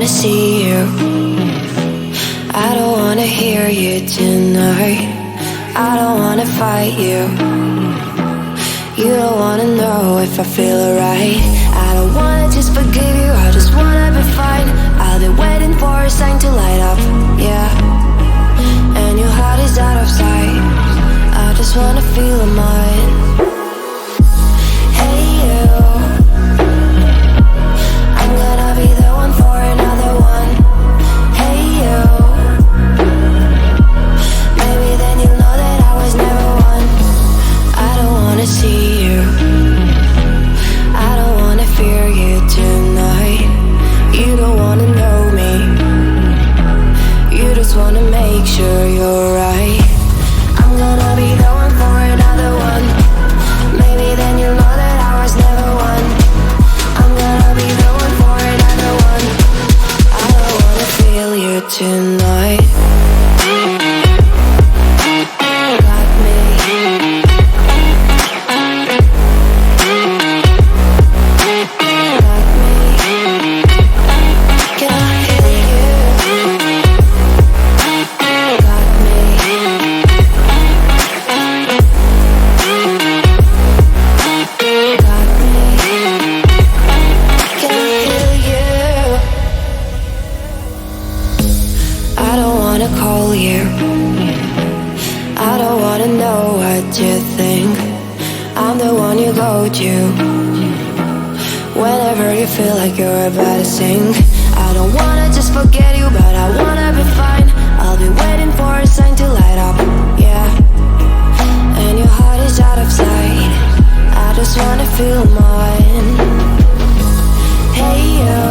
wanna see you. I don't wanna hear you tonight. I don't wanna fight you. You don't wanna know if I feel alright. I don't wanna just forgive you, I just wanna be fine. I'll be waiting for a sign to light up, yeah. And your heart is out of sight. I just wanna feel mine. Hey you, I'm gonna be the one for another one. Hey you, maybe then you'll know that I was never one. I don't wanna see you, I don't wanna fear you tonight. You don't wanna know me, you just wanna make sure you're right. I'm gonna be the one for another one. Maybe then you'll know that I was never one. I'm gonna be the one for another one. I don't wanna feel you tonight. Got me. Got me. Can I hear you? Got me. Got me. Can I hear you? I don't wanna call you. I don't wanna know what you think. I'm the one you go to whenever you feel like you're about to sink. I don't wanna just forget you, but I wanna be fine. I'll be waiting for a sign to light up, yeah. And your heart is out of sight. I just wanna feel mine. Hey you,